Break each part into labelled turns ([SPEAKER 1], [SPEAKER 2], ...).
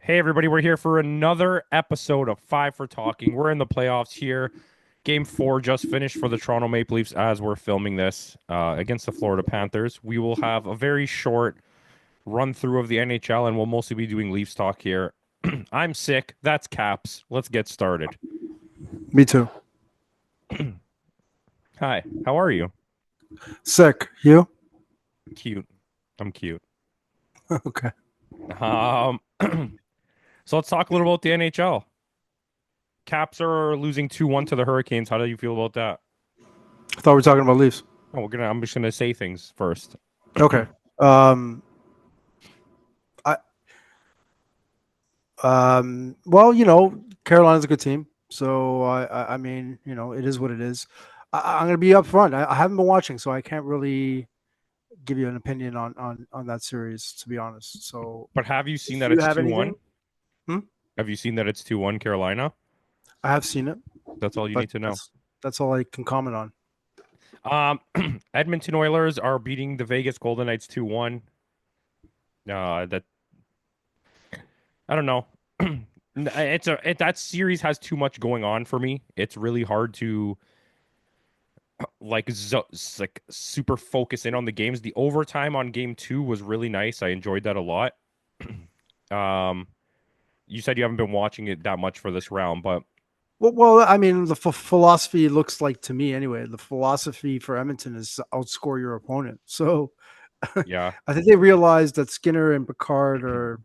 [SPEAKER 1] Hey, everybody, we're here for another episode of Five for Talking. We're in the playoffs here. Game four just finished for the Toronto Maple Leafs as we're filming this against the Florida Panthers. We will have a very short run through of the NHL and we'll mostly be doing Leafs talk here. I'm sick. That's Caps. Let's get started.
[SPEAKER 2] Me too.
[SPEAKER 1] Hi, how are you?
[SPEAKER 2] Sick. You?
[SPEAKER 1] Cute. I'm cute.
[SPEAKER 2] Okay.
[SPEAKER 1] Um, so let's talk a little about the NHL. Caps are losing 2-1 to the Hurricanes. How do you feel about that?
[SPEAKER 2] I thought we were talking about Leafs.
[SPEAKER 1] Oh, I'm just gonna say things first.
[SPEAKER 2] Okay. I well, Carolina's a good team. So I mean, it is what it is. I'm gonna be upfront. I haven't been watching, so I can't really give you an opinion on that series, to be honest. So
[SPEAKER 1] But have you seen
[SPEAKER 2] if
[SPEAKER 1] that
[SPEAKER 2] you
[SPEAKER 1] it's
[SPEAKER 2] have
[SPEAKER 1] 2-1?
[SPEAKER 2] anything, hmm?
[SPEAKER 1] Have you seen that it's 2-1 Carolina?
[SPEAKER 2] I have seen it,
[SPEAKER 1] That's all you
[SPEAKER 2] but
[SPEAKER 1] need to know.
[SPEAKER 2] that's all I can comment on.
[SPEAKER 1] Um, Edmonton Oilers are beating the Vegas Golden Knights 2-1. That I don't know. That series has too much going on for me. It's really hard to like super focus in on the games. The overtime on game 2 was really nice. I enjoyed that a lot. Um, you said you haven't been watching it that much for this round, but
[SPEAKER 2] Well, I mean, the philosophy looks like to me anyway. The philosophy for Edmonton is to outscore your opponent. So
[SPEAKER 1] yeah.
[SPEAKER 2] I think they realized that Skinner and Picard are,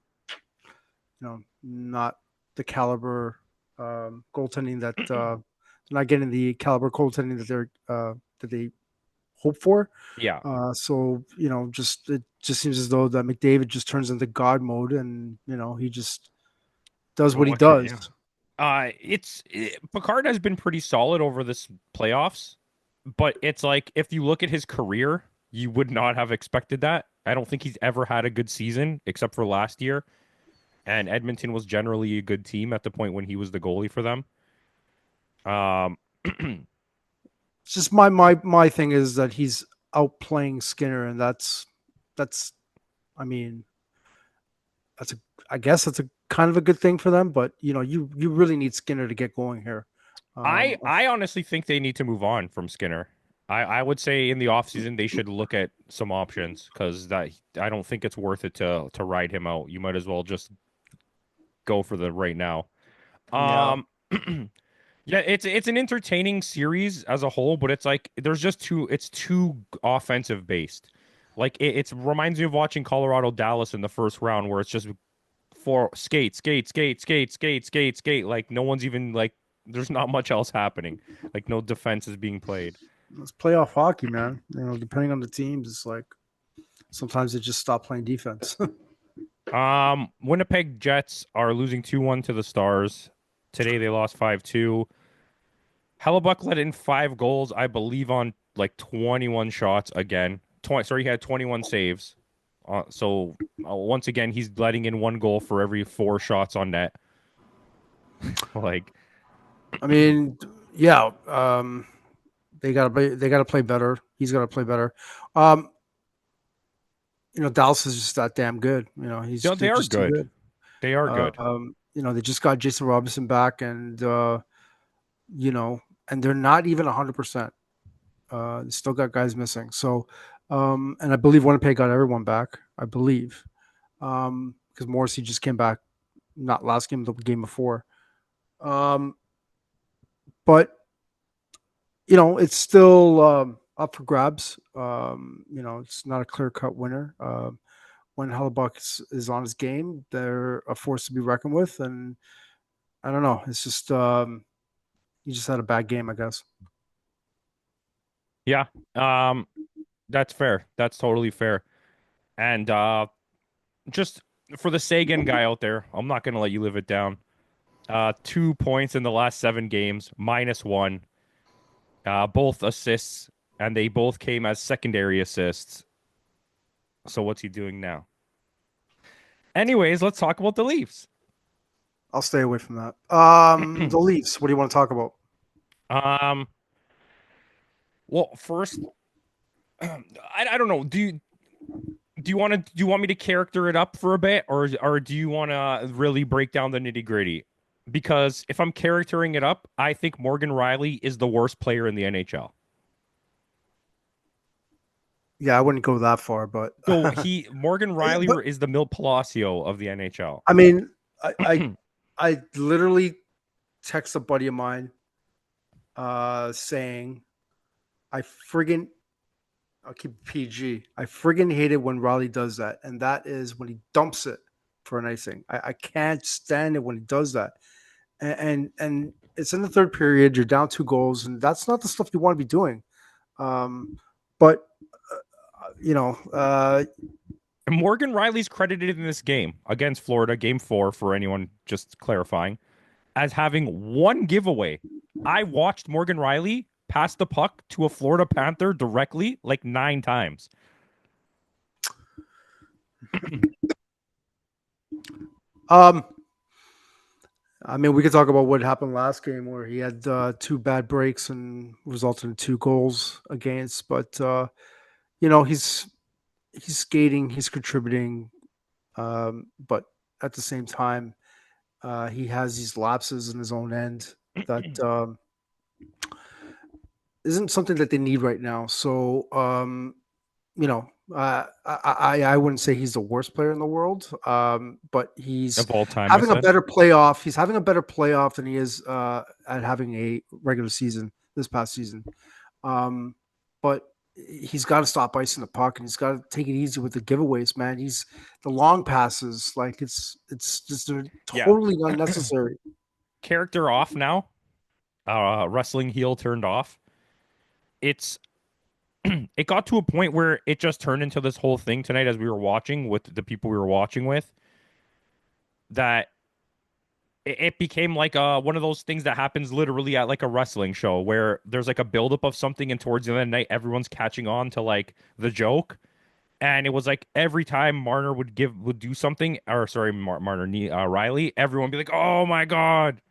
[SPEAKER 2] not the caliber goaltending that not getting the caliber goaltending that they hope for.
[SPEAKER 1] Yeah.
[SPEAKER 2] So just it just seems as though that McDavid just turns into God mode, and he just does
[SPEAKER 1] Well,
[SPEAKER 2] what he
[SPEAKER 1] what can you
[SPEAKER 2] does.
[SPEAKER 1] do? Picard has been pretty solid over this playoffs, but it's like if you look at his career, you would not have expected that. I don't think he's ever had a good season except for last year, and Edmonton was generally a good team at the point when he was the goalie for them. Um,
[SPEAKER 2] It's just my thing is that he's outplaying Skinner, and that's I mean that's a I guess that's a kind of a good thing for them, but you really need Skinner to get going here.
[SPEAKER 1] I
[SPEAKER 2] Um,
[SPEAKER 1] I honestly think they need to move on from Skinner. I would say in the offseason they should look at some options because that I don't think it's worth it to ride him out. You might as well just go for the right now.
[SPEAKER 2] yeah,
[SPEAKER 1] Um, yeah, it's an entertaining series as a whole, but it's like it's too offensive based. Like it reminds me of watching Colorado Dallas in the first round, where it's just for skate, skate, skate, skate, skate, skate, skate. Like no one's even like there's not much else happening. Like no defense is being played.
[SPEAKER 2] it's playoff hockey, man. Depending on the teams, it's like sometimes they just stop playing defense.
[SPEAKER 1] Winnipeg Jets are losing 2-1 to the Stars. Today they lost 5-2. Hellebuck let in 5 goals, I believe, on like 21 shots again. Sorry, he had 21 saves. Once again, he's letting in 1 goal for every 4 shots on net. Like,
[SPEAKER 2] I mean, yeah, they gotta play better. He's got to play better. Um, Dallas is just that damn good.
[SPEAKER 1] they
[SPEAKER 2] They're
[SPEAKER 1] are
[SPEAKER 2] just too
[SPEAKER 1] good.
[SPEAKER 2] good.
[SPEAKER 1] They are good.
[SPEAKER 2] They just got Jason Robinson back, and you know, and they're not even 100%. They still got guys missing. So, and I believe Winnipeg got everyone back. I believe because Morrissey just came back, not last game, the game before. Um, but it's still up for grabs. It's not a clear cut winner. When Hellebuck is on his game, they're a force to be reckoned with, and I don't know. It's just he just had a bad game, I guess.
[SPEAKER 1] Yeah. Um, that's fair. That's totally fair. And just for the Sagan guy out there, I'm not gonna let you live it down. 2 points in the last 7 games, -1. Both assists, and they both came as secondary assists. So what's he doing now? Anyways, let's talk about the Leafs.
[SPEAKER 2] I'll stay away from that. The Leafs. What do you want to talk about?
[SPEAKER 1] um, well, first, I don't know. do you want me to character it up for a bit, or do you want to really break down the nitty-gritty? Because if I'm charactering it up, I think Morgan Riley is the worst player in the NHL.
[SPEAKER 2] Yeah, I wouldn't go that far, but
[SPEAKER 1] So Morgan Riley
[SPEAKER 2] but
[SPEAKER 1] is the Milt Palacio of the NHL.
[SPEAKER 2] I mean, I literally text a buddy of mine saying I friggin' I'll keep it PG. I friggin' hate it when Riley does that, and that is when he dumps it for an icing. I can't stand it when he does that, and it's in the third period. You're down 2 goals, and that's not the stuff you want to be doing. Um, but you know,
[SPEAKER 1] Morgan Riley's credited in this game against Florida, game 4, for anyone just clarifying, as having one giveaway. I watched Morgan Riley pass the puck to a Florida Panther directly like 9 times.
[SPEAKER 2] um, I mean, we could talk about what happened last game where he had 2 bad breaks and resulted in 2 goals against. But he's skating, he's contributing, but at the same time, he has these lapses in his own end that isn't something that they need right now. So, I wouldn't say he's the worst player in the world, but he's
[SPEAKER 1] Of all time, you
[SPEAKER 2] having a
[SPEAKER 1] said?
[SPEAKER 2] better playoff. He's having a better playoff than he is at having a regular season this past season. But he's got to stop icing the puck and he's got to take it easy with the giveaways, man. He's the long passes, like it's just
[SPEAKER 1] Yeah.
[SPEAKER 2] totally unnecessary.
[SPEAKER 1] Character off now. Wrestling heel turned off. It's it got to a point where it just turned into this whole thing tonight as we were watching with the people we were watching with, that it became like one of those things that happens literally at like a wrestling show where there's like a buildup of something and towards the end of the night everyone's catching on to like the joke. And it was like every time Marner would do something, or sorry, Riley, everyone would be like, "Oh my god!"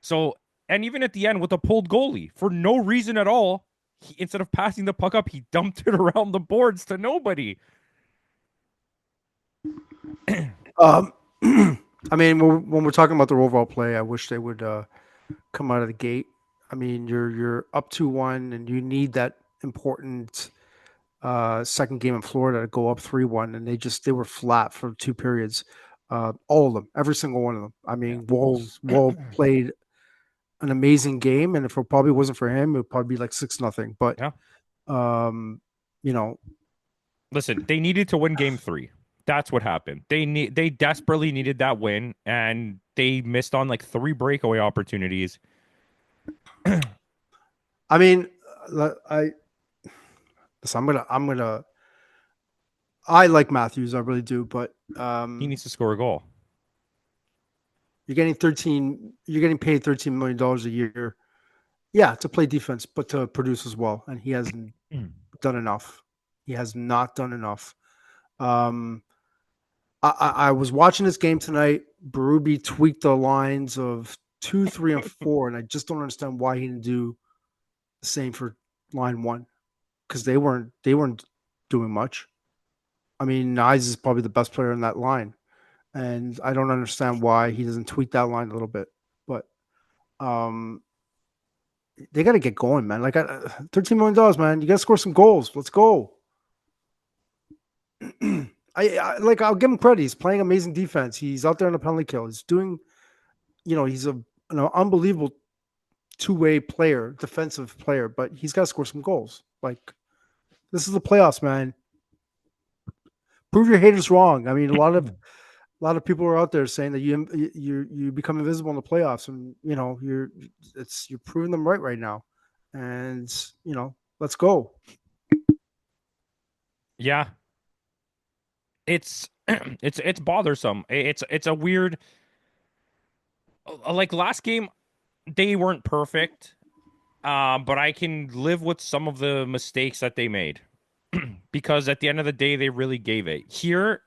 [SPEAKER 1] So, and even at the end with a pulled goalie for no reason at all, instead of passing the puck up, he dumped it around the boards to nobody.
[SPEAKER 2] Um, I mean, when we're talking about their overall play, I wish they would come out of the gate. I mean, you're up 2-1, and you need that important second game in Florida to go up 3-1, and they were flat for 2 periods. All of them, every single one of them. I
[SPEAKER 1] Yeah.
[SPEAKER 2] mean, Wall played an amazing game, and if it probably wasn't for him, it would probably be like 6-0. But
[SPEAKER 1] Yeah.
[SPEAKER 2] um, you know,
[SPEAKER 1] Listen, they needed to win game 3. That's what happened. They desperately needed that win, and they missed on like 3 breakaway opportunities.
[SPEAKER 2] I mean, I so I'm gonna I like Matthews, I really do, but
[SPEAKER 1] He needs to score a goal.
[SPEAKER 2] you're getting paid $13 million a year, yeah, to play defense, but to produce as well, and he hasn't done enough. He has not done enough. Um, I was watching this game tonight. Berube tweaked the lines of 2, 3, and 4, and I just don't understand why he didn't do the same for line 1 because they weren't doing much. I mean, Nyes is probably the best player in that line, and I don't understand why he doesn't tweak that line a little bit. But um, they got to get going, man. Like $13 million, man. You got to score some goals. Let's go. I'll give him credit. He's playing amazing defense. He's out there in the penalty kill. He's doing, he's an unbelievable two-way player, defensive player. But he's got to score some goals. Like this is the playoffs, man. Prove your haters wrong. I mean, a lot of people are out there saying that you become invisible in the playoffs, and you're proving them right now. And let's go.
[SPEAKER 1] Yeah, it's it's bothersome. It's a weird, like last game they weren't perfect, but I can live with some of the mistakes that they made because at the end of the day they really gave it. Here,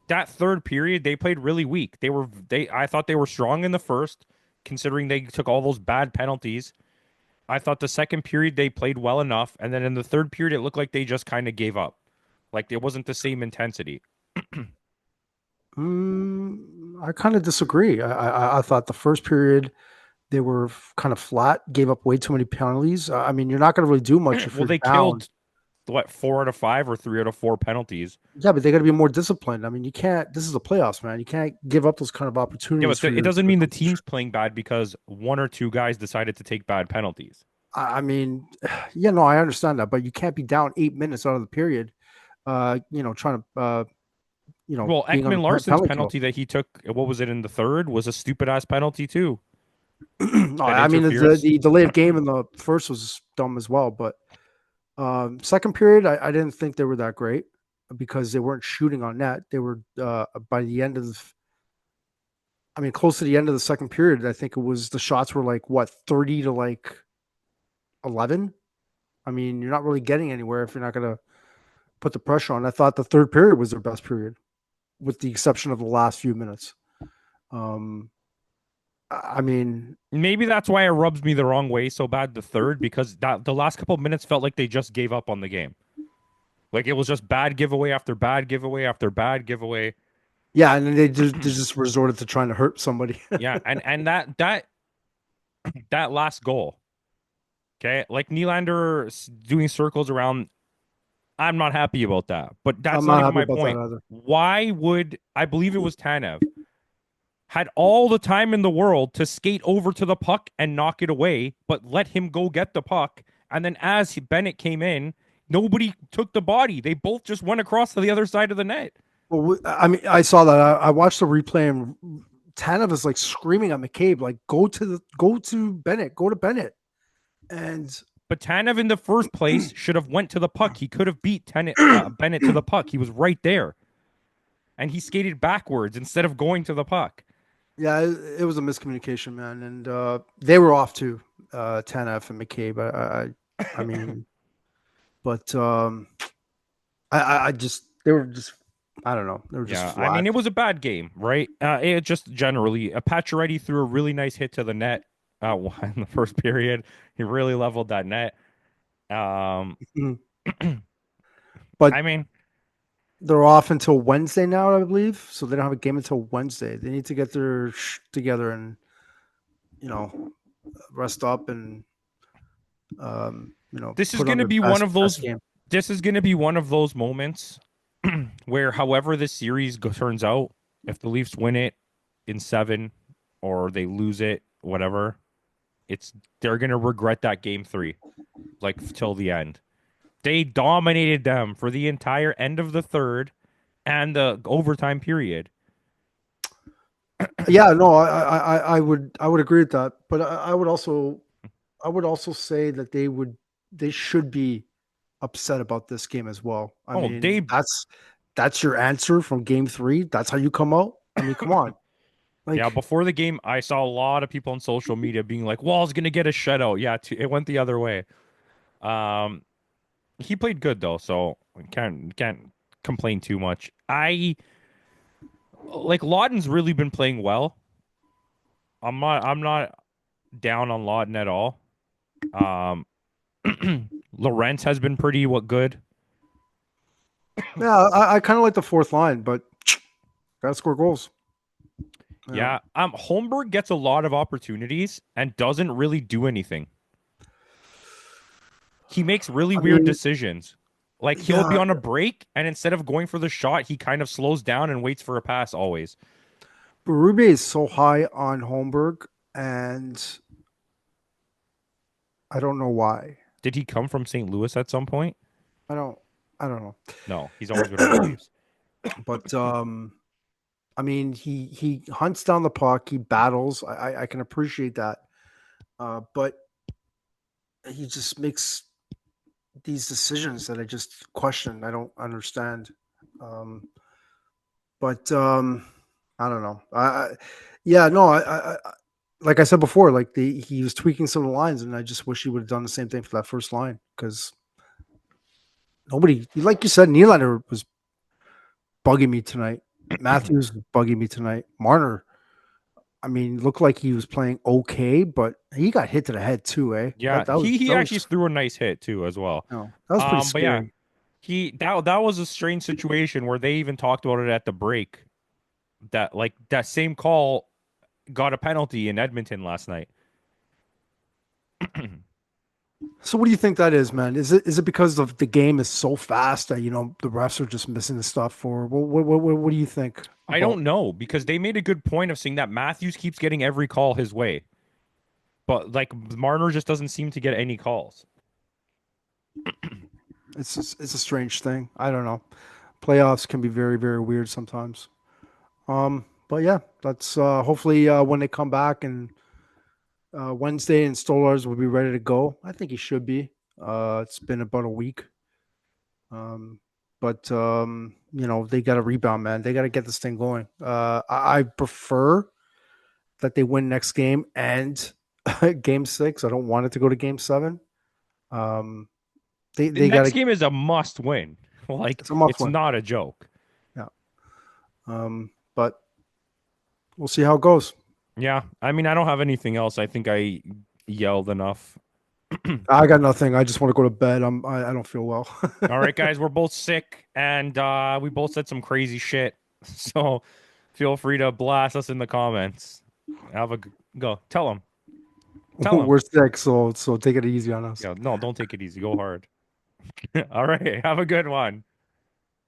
[SPEAKER 1] that third period they played really weak. They I thought they were strong in the first, considering they took all those bad penalties. I thought the second period they played well enough, and then in the third period it looked like they just kind of gave up. Like it wasn't the same intensity.
[SPEAKER 2] I kind of disagree. I thought the first period they were kind of flat, gave up way too many penalties. I mean, you're not going to really do much if
[SPEAKER 1] Well,
[SPEAKER 2] you're
[SPEAKER 1] they
[SPEAKER 2] down.
[SPEAKER 1] killed what 4 out of 5 or 3 out of 4 penalties.
[SPEAKER 2] Yeah, but they got to be more disciplined. I mean, you can't. This is the playoffs, man. You can't give up those kind of
[SPEAKER 1] Yeah,
[SPEAKER 2] opportunities
[SPEAKER 1] but
[SPEAKER 2] for
[SPEAKER 1] it
[SPEAKER 2] your
[SPEAKER 1] doesn't
[SPEAKER 2] for
[SPEAKER 1] mean the
[SPEAKER 2] competition.
[SPEAKER 1] team's playing bad because one or two guys decided to take bad penalties.
[SPEAKER 2] I mean, yeah, no, I understand that, but you can't be down 8 minutes out of the period. Trying to
[SPEAKER 1] Well,
[SPEAKER 2] being on the
[SPEAKER 1] Ekman Larson's
[SPEAKER 2] penalty kill.
[SPEAKER 1] penalty that he took, what was it in the third, was a stupid ass penalty too.
[SPEAKER 2] No,
[SPEAKER 1] That
[SPEAKER 2] I mean
[SPEAKER 1] interference.
[SPEAKER 2] the delay of game in the first was dumb as well, but second period I didn't think they were that great because they weren't shooting on net. They were by the end of I mean close to the end of the second period. I think it was the shots were like what 30 to like 11. I mean, you're not really getting anywhere if you're not going to put the pressure on. I thought the third period was their best period, with the exception of the last few minutes. Um, I mean,
[SPEAKER 1] Maybe that's why it rubs me the wrong way so bad the third because that the last couple of minutes felt like they just gave up on the game. Like it was just bad giveaway after bad giveaway after bad giveaway.
[SPEAKER 2] yeah, and then they just resorted to trying to hurt somebody.
[SPEAKER 1] Yeah, and that last goal, okay, like Nylander doing circles around. I'm not happy about that, but that's
[SPEAKER 2] I'm
[SPEAKER 1] not
[SPEAKER 2] not
[SPEAKER 1] even
[SPEAKER 2] happy
[SPEAKER 1] my
[SPEAKER 2] about that
[SPEAKER 1] point.
[SPEAKER 2] either.
[SPEAKER 1] Why would I believe it was Tanev had all the time in the world to skate over to the puck and knock it away, but let him go get the puck. And then as Bennett came in, nobody took the body. They both just went across to the other side of the net.
[SPEAKER 2] Well, I mean, I saw that. I watched the replay, and Tanev is like screaming at McCabe, like, go to Bennett, go to Bennett." And
[SPEAKER 1] But Tanev in the first place should have went to the puck. He could have beat Bennett to the puck. He was right there. And he skated backwards instead of going to the puck.
[SPEAKER 2] yeah, it was a miscommunication, man. And they were off too, Tanev and McCabe. I mean, but I just they were just I don't know, they were just
[SPEAKER 1] Yeah, I mean,
[SPEAKER 2] flat.
[SPEAKER 1] it was a bad game, right? It just generally, Pacioretty threw a really nice hit to the net in the first period. He really leveled that net. Um,
[SPEAKER 2] But
[SPEAKER 1] I mean,
[SPEAKER 2] they're off until Wednesday now, I believe. So they don't have a game until Wednesday. They need to get their together and you know rest up and
[SPEAKER 1] this is
[SPEAKER 2] put
[SPEAKER 1] going
[SPEAKER 2] on
[SPEAKER 1] to
[SPEAKER 2] their
[SPEAKER 1] be one of
[SPEAKER 2] best
[SPEAKER 1] those.
[SPEAKER 2] game.
[SPEAKER 1] This is going to be one of those moments where, however this series turns out, if the Leafs win it in seven or they lose it, whatever, it's they're going to regret that game three, like till the end. They dominated them for the entire end of the third and the overtime period.
[SPEAKER 2] Yeah, no, I would agree with that, but I would also say that they should be upset about this game as well. I
[SPEAKER 1] Oh,
[SPEAKER 2] mean,
[SPEAKER 1] they
[SPEAKER 2] that's your answer from game three. That's how you come out. I mean, come on,
[SPEAKER 1] yeah.
[SPEAKER 2] like
[SPEAKER 1] Before the game, I saw a lot of people on social media being like, "Wall's gonna get a shutout." Yeah, it went the other way. Um, he played good though, so can't complain too much. I like Lawton's really been playing well. I'm not down on Lawton at all. Um, Lawrence has been pretty good.
[SPEAKER 2] yeah, I kind of like the fourth line, but gotta score goals. You know,
[SPEAKER 1] Yeah, Holmberg gets a lot of opportunities and doesn't really do anything. He makes really
[SPEAKER 2] I
[SPEAKER 1] weird
[SPEAKER 2] mean,
[SPEAKER 1] decisions. Like he'll be
[SPEAKER 2] yeah,
[SPEAKER 1] on a break and instead of going for the shot, he kind of slows down and waits for a pass always.
[SPEAKER 2] Berube is so high on Holmberg, and I don't know why.
[SPEAKER 1] Did he come from St. Louis at some point?
[SPEAKER 2] I don't, I don't
[SPEAKER 1] No, he's always been on the
[SPEAKER 2] know,
[SPEAKER 1] Leafs.
[SPEAKER 2] but I mean, he hunts down the puck, he battles. I can appreciate that, but he just makes these decisions that I just question. I don't understand. Um, but I don't know. Yeah, no, like I said before, like he was tweaking some of the lines, and I just wish he would have done the same thing for that first line because nobody, like you said, Nylander was bugging me tonight. Matthews was bugging me tonight. Marner, I mean, looked like he was playing okay, but he got hit to the head too, eh?
[SPEAKER 1] Yeah,
[SPEAKER 2] That was
[SPEAKER 1] he
[SPEAKER 2] that
[SPEAKER 1] actually
[SPEAKER 2] was
[SPEAKER 1] threw a nice hit too as well.
[SPEAKER 2] no, that was pretty
[SPEAKER 1] But yeah,
[SPEAKER 2] scary.
[SPEAKER 1] That was a strange situation where they even talked about it at the break. That like that same call got a penalty in Edmonton last night.
[SPEAKER 2] So what do you think that is, man? Is it because of the game is so fast that the refs are just missing the stuff, or what do you think
[SPEAKER 1] I
[SPEAKER 2] about?
[SPEAKER 1] don't know because they made a good point of saying that Matthews keeps getting every call his way, but like Marner just doesn't seem to get any calls.
[SPEAKER 2] It's a strange thing. I don't know. Playoffs can be very very weird sometimes. But yeah, that's hopefully when they come back and Wednesday and Stolars will be ready to go. I think he should be. It's been about a week. Um, but they got to rebound, man. They got to get this thing going. I prefer that they win next game and game six. I don't want it to go to game seven. Um, they
[SPEAKER 1] The
[SPEAKER 2] they got
[SPEAKER 1] next
[SPEAKER 2] to.
[SPEAKER 1] game is a must win. Like
[SPEAKER 2] It's a must
[SPEAKER 1] it's
[SPEAKER 2] win.
[SPEAKER 1] not a joke.
[SPEAKER 2] Yeah. But we'll see how it goes.
[SPEAKER 1] Yeah, I mean I don't have anything else. I think I yelled enough.
[SPEAKER 2] I got nothing. I just want to go to bed. I don't feel well.
[SPEAKER 1] All right, guys, we're both sick and we both said some crazy shit. So feel free to blast us in the comments. Have a go. Tell them. Tell them.
[SPEAKER 2] We're sick, so take it easy on us.
[SPEAKER 1] Yeah, no, don't take it easy. Go hard. All right, have a good one.